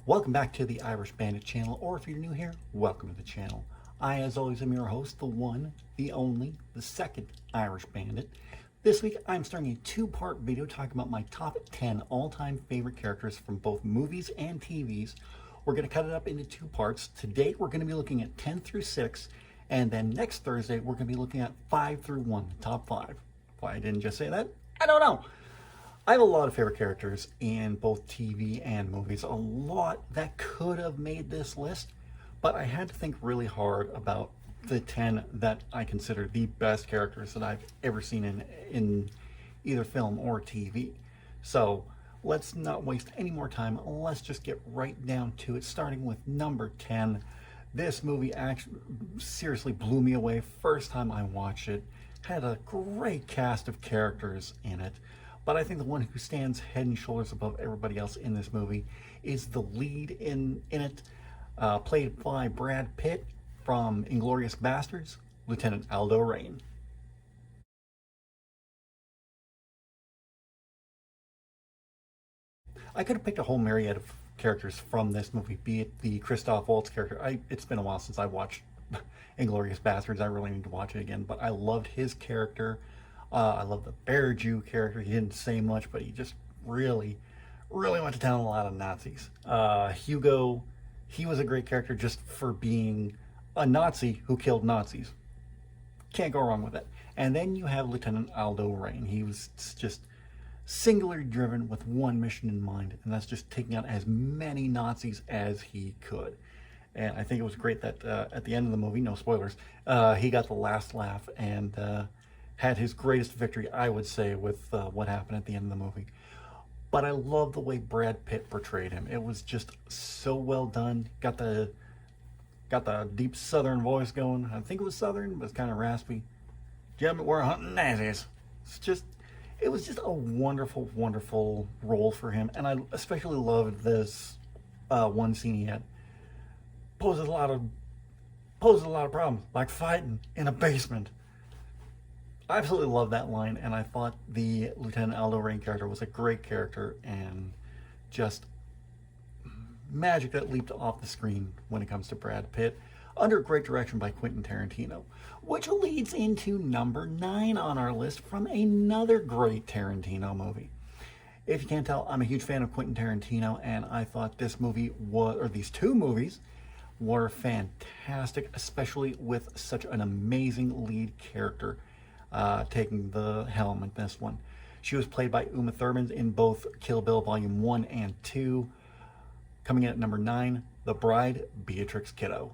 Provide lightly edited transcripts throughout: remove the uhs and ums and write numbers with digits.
Welcome back to the Irish Bandit channel, or if you're new here, welcome to the channel. I, as always, am your host, the one, the only, the second Irish Bandit. This week, I'm starting a two-part video talking about my top 10 all-time favorite characters from both movies and TVs. We're going to cut it up into two parts. Today, we're going to be looking at 10 through 6, and then next Thursday, we're going to be looking at 5 through 1, the top 5. Why I didn't just say that? I don't know. I have a lot of favorite characters in both TV and movies, a lot that could have made this list, but I had to think really hard about the 10 that I consider the best characters that I've ever seen in either film or TV. So let's not waste any more time. Let's just get right down to it, starting with number 10. This movie actually seriously blew me away first time I watched it. Had a great cast of characters in it. But I think the one who stands head and shoulders above everybody else in this movie is the lead in it, played by Brad Pitt from Inglourious Basterds, Lieutenant Aldo Raine. I could have picked a whole myriad of characters from this movie, be it the Christoph Waltz character. It's been a while since I watched Inglourious Basterds. I really need to watch it again, but I loved his character. I love the Bear Jew character. He didn't say much, but he just really went to town on a lot of Nazis. Hugo, he was a great character just for being a Nazi who killed Nazis. Can't go wrong with it. And then you have Lieutenant Aldo Raine. He was just singularly driven with one mission in mind, and that's just taking out as many Nazis as he could. And I think it was great that at the end of the movie, no spoilers, he got the last laugh and had his greatest victory, I would say, with what happened at the end of the movie. But I love the way Brad Pitt portrayed him. It was just so well done. Got the deep Southern voice going. I think it was Southern, but it's kind of raspy. Jim, we're hunting Nazis. It was just a wonderful role for him, and I especially loved this one scene he had. Poses a lot of problems, like fighting in a basement. I absolutely love that line, and I thought the Lieutenant Aldo Raine character was a great character and just magic that leaped off the screen when it comes to Brad Pitt, under great direction by Quentin Tarantino, which leads into number 9 on our list from another great Tarantino movie. If you can't tell, I'm a huge fan of Quentin Tarantino, and I thought these two movies were fantastic, especially with such an amazing lead character taking the helm in this one. She was played by Uma Thurman in both Kill Bill Volume 1 and 2. Coming in at number 9, the bride, Beatrix Kiddo.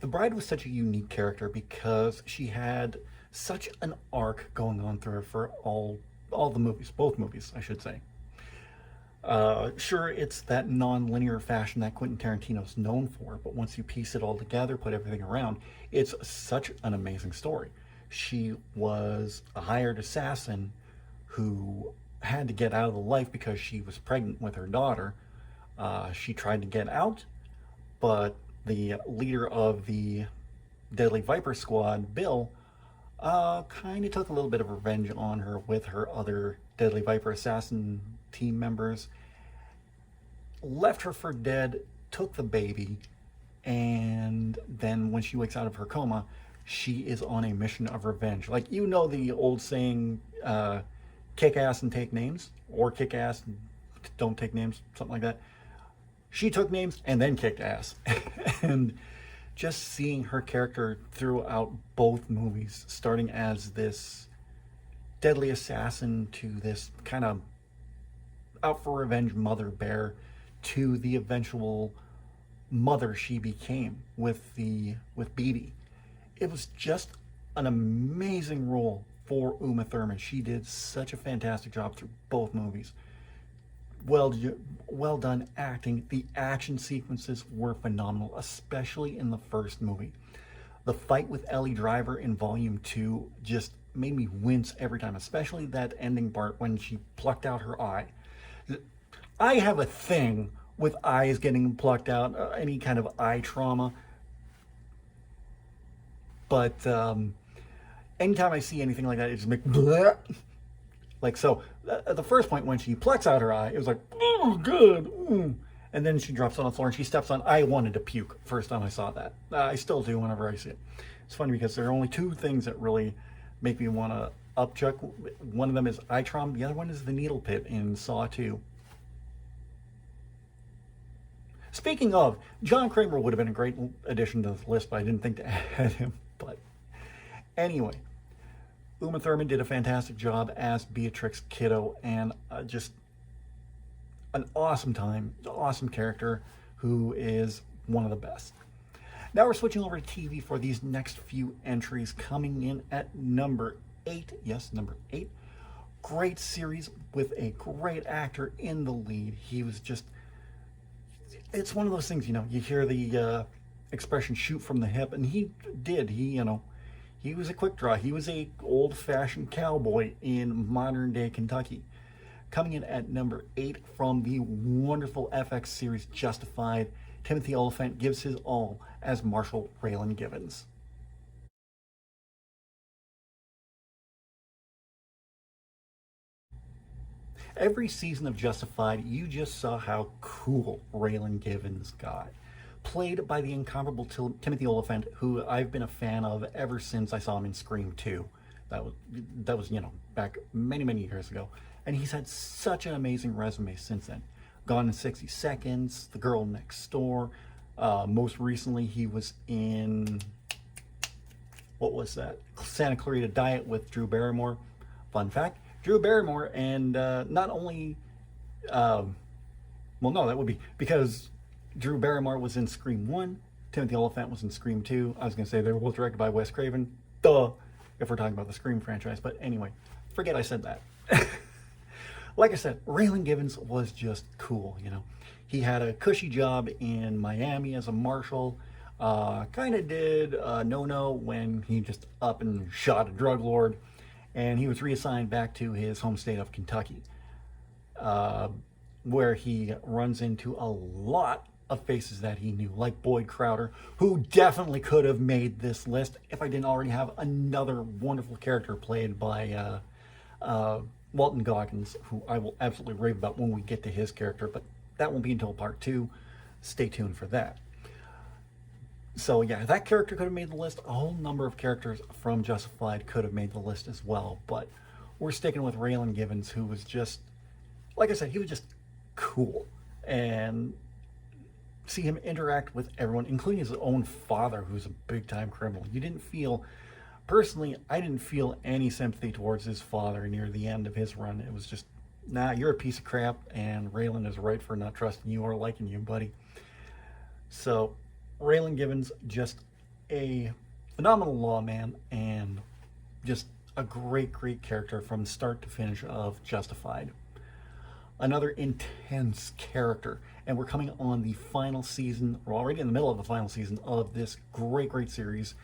The bride was such a unique character because she had such an arc going on through her for all the movies, both movies, I should say. Sure, it's that non-linear fashion that Quentin Tarantino's known for, but once you piece it all together, put everything around, it's such an amazing story. She was a hired assassin who had to get out of the life because she was pregnant with her daughter. She tried to get out, but the leader of the Deadly Viper Squad, Bill, kind of took a little bit of revenge on her with her other Deadly Viper assassin team members, left her for dead, took the baby, and then when she wakes out of her coma, she is on a mission of revenge. Like, you know the old saying, kick ass and take names, or kick ass and don't take names, something like that. She took names and then kicked ass. And just seeing her character throughout both movies, starting as this deadly assassin to this kind of out for revenge mother bear to the eventual mother she became with Beatty. It was just an amazing role for Uma Thurman. She did such a fantastic job through both movies. Well done acting. The action sequences were phenomenal, especially in the first movie. The fight with Ellie Driver in Volume 2 just made me wince every time, especially that ending part when she plucked out her eye. I have a thing with eyes getting plucked out, any kind of eye trauma. But anytime I see anything like that, it just makes bleh. Like, so at the first point when she plucks out her eye, it was like, oh, good. And then she drops on the floor and she steps on. I wanted to puke first time I saw that. I still do whenever I see it. It's funny because there are only two things that really make me want to upchuck. One of them is Itrom. The other one is the needle pit in Saw 2. Speaking of, John Kramer would have been a great addition to the list, but I didn't think to add him. But anyway, Uma Thurman did a fantastic job as Beatrix Kiddo, and just an awesome time, awesome character who is one of the best. Now we're switching over to TV for these next few entries, coming in at number 8. Yes, number 8. Great series with a great actor in the lead. He was just, it's one of those things, you hear the expression shoot from the hip, and he did. He was a quick draw. He was a old-fashioned cowboy in modern-day Kentucky. Coming in at number 8 from the wonderful FX series Justified, Timothy Olyphant gives his all as Marshall Raylan Givens. Every season of Justified, you just saw how cool Raylan Givens got. Played by the incomparable Timothy Olyphant, who I've been a fan of ever since I saw him in Scream 2. That was back many, many years ago. And he's had such an amazing resume since then. Gone in 60 Seconds, The Girl Next Door. Most recently, he was in, what was that? Santa Clarita Diet with Drew Barrymore. Fun fact, Drew Barrymore, and not only, well, no, that would be because Drew Barrymore was in Scream 1, Timothy Olyphant was in Scream 2. I was going to say they were both directed by Wes Craven. Duh, if we're talking about the Scream franchise. But anyway, forget I said that. Like I said, Raylan Givens was just cool, He had a cushy job in Miami as a marshal. Kind of did no when he just up and shot a drug lord. And he was reassigned back to his home state of Kentucky, where he runs into a lot of faces that he knew, like Boyd Crowder, who definitely could have made this list if I didn't already have another wonderful character played by Walton Goggins, who I will absolutely rave about when we get to his character, but that won't be until part 2. Stay tuned for that. So yeah, that character could have made the list. A whole number of characters from Justified could have made the list as well, but we're sticking with Raylan Givens, who was just, like I said, he was just cool. And see him interact with everyone, including his own father, who's a big-time criminal. Personally, I didn't feel any sympathy towards his father near the end of his run. It was just, nah, you're a piece of crap, and Raylan is right for not trusting you or liking you, buddy. So Raylan Givens, just a phenomenal lawman and just a great, great character from start to finish of Justified. Another intense character, and we're coming on the final season, we're already in the middle of the final season of this great, great series,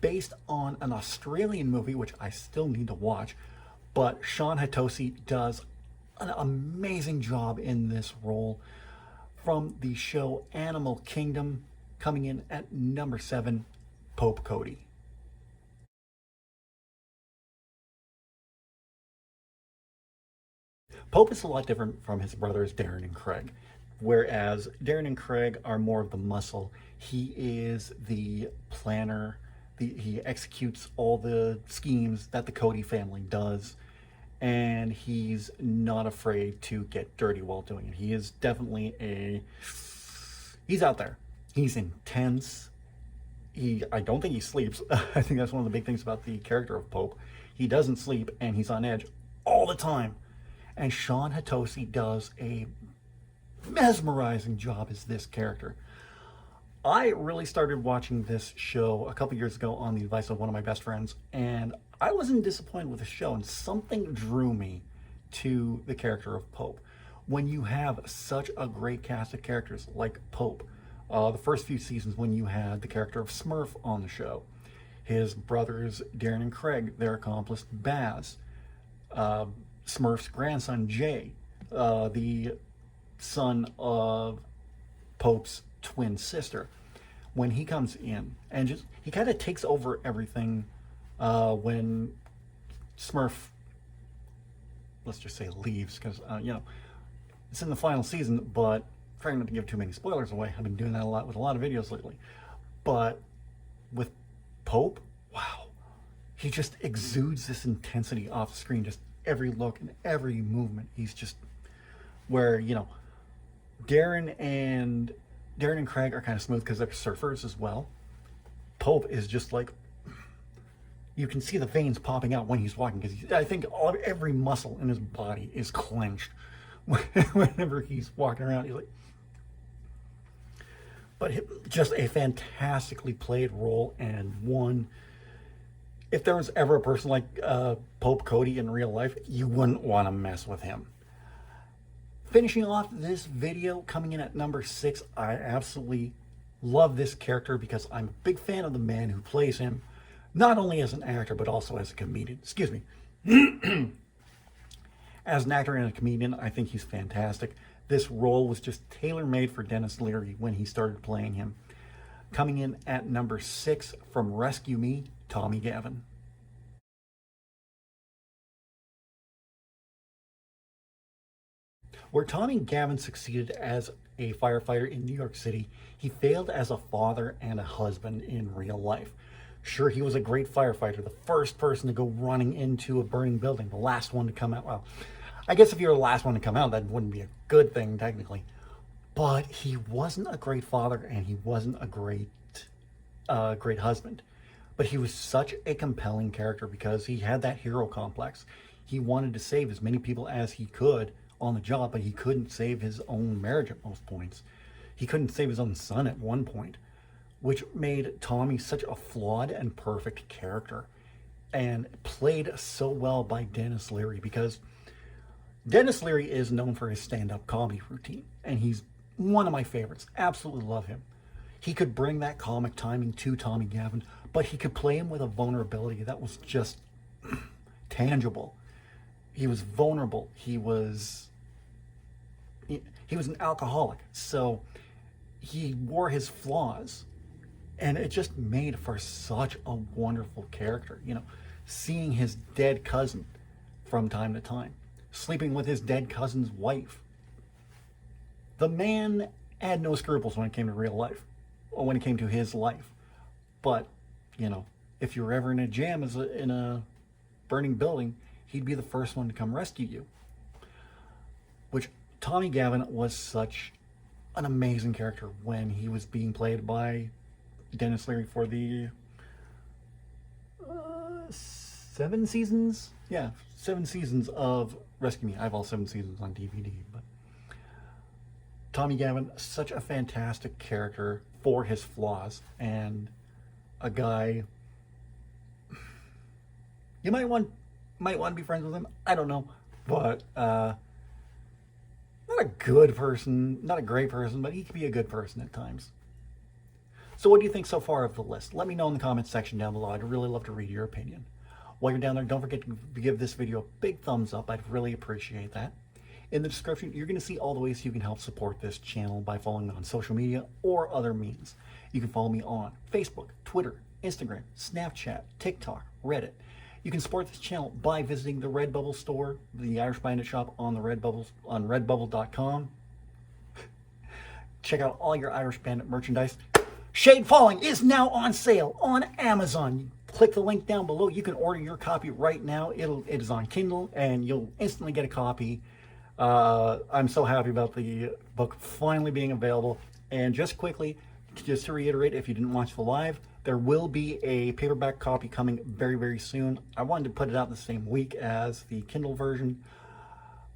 based on an Australian movie, which I still need to watch, but Sean Hatosy does an amazing job in this role. From the show Animal Kingdom, coming in at number 7, Pope Cody. Pope is a lot different from his brothers Darren and Craig. Whereas Darren and Craig are more of the muscle, he is the planner. He executes all the schemes that the Cody family does, and he's not afraid to get dirty while doing it. He is definitely he's out there. He's intense. I don't think he sleeps. I think that's one of the big things about the character of Pope. He doesn't sleep, and he's on edge all the time. And Sean Hatosy does a mesmerizing job as this character. I really started watching this show a couple years ago on the advice of one of my best friends, and I wasn't disappointed with the show, and something drew me to the character of Pope. When you have such a great cast of characters like Pope, the first few seasons when you had the character of Smurf on the show, his brothers Darren and Craig, their accomplice Baz, Smurf's grandson Jay, the son of Pope's twin sister, when he comes in and just he kind of takes over everything when Smurf let's just say leaves, because, you know, it's in the final season, but trying not to give too many spoilers away. I've been doing that a lot with a lot of videos lately. But with Pope, wow, he just exudes this intensity off the screen, just every look and every movement. He's just, where, you know, Darren and Craig are kind of smooth because they're surfers as well. Pope is just like, you can see the veins popping out when he's walking, because I think every muscle in his body is clenched whenever he's walking around. He's like, but just a fantastically played role, and one, if there was ever a person like Pope Cody in real life, you wouldn't want to mess with him. Finishing off this video, coming in at number 6, I absolutely love this character because I'm a big fan of the man who plays him, not only as an actor, but also as a comedian. Excuse me. As an actor and a comedian, I think he's fantastic. This role was just tailor-made for Denis Leary when he started playing him. Coming in at number 6 from Rescue Me, Tommy Gavin. Where Tommy Gavin succeeded as a firefighter in New York City, he failed as a father and a husband in real life. Sure, he was a great firefighter, the first person to go running into a burning building, the last one to come out. Well, I guess if you're the last one to come out, that wouldn't be a good thing, technically. But he wasn't a great father, and he wasn't a great husband. But he was such a compelling character because he had that hero complex. He wanted to save as many people as he could on the job, but he couldn't save his own marriage at most points. He couldn't save his own son at one point, which made Tommy such a flawed and perfect character, and played so well by Denis Leary, because Denis Leary is known for his stand-up comedy routine, and he's one of my favorites. Absolutely love him. He could bring that comic timing to Tommy Gavin, but he could play him with a vulnerability that was just tangible. He was vulnerable. He was an alcoholic, so he wore his flaws, and it just made for such a wonderful character. You know, seeing his dead cousin from time to time, sleeping with his dead cousin's wife. The man had no scruples when it came to real life, or when it came to his life. But, you know, if you were ever in a jam in a burning building, he'd be the first one to come rescue you. Which, Tommy Gavin was such an amazing character when he was being played by Denis Leary for the 7 seasons? Yeah, 7 seasons of Rescue Me. I have all 7 seasons on DVD, but Tommy Gavin, such a fantastic character for his flaws, and a guy you might want to be friends with him. I don't know, but not a good person, not a great person, but he could be a good person at times. So what do you think so far of the list? Let me know in the comments section down below. I'd really love to read your opinion. While you're down there, don't forget to give this video a big thumbs up. I'd really appreciate that. In the description, you're going to see all the ways you can help support this channel by following me on social media or other means. You can follow me on Facebook, Twitter, Instagram, Snapchat, TikTok, Reddit. You can support this channel by visiting the Redbubble store, the Irish Bandit shop on redbubble.com. Check out all your Irish Bandit merchandise. Shade Falling is now on sale on Amazon. Click the link down below. You can order your copy right now. It is on Kindle, and you'll instantly get a copy. I'm so happy about the book finally being available. And just quickly, just to reiterate, if you didn't watch the live, there will be a paperback copy coming very, very soon. I wanted to put it out the same week as the Kindle version,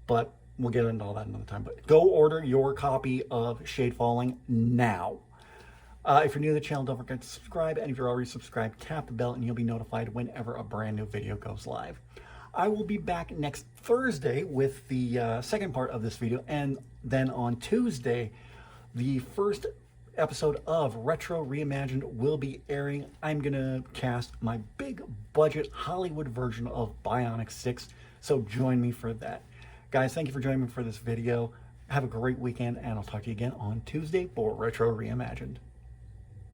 but we'll get into all that another time. But go order your copy of Shade Falling now. If you're new to the channel, don't forget to subscribe. And if you're already subscribed, tap the bell and you'll be notified whenever a brand new video goes live. I will be back next Thursday with the second part of this video. And then on Tuesday, the first episode of Retro Reimagined will be airing. I'm going to cast my big budget Hollywood version of Bionic 6. So join me for that. Guys, thank you for joining me for this video. Have a great weekend, and I'll talk to you again on Tuesday for Retro Reimagined.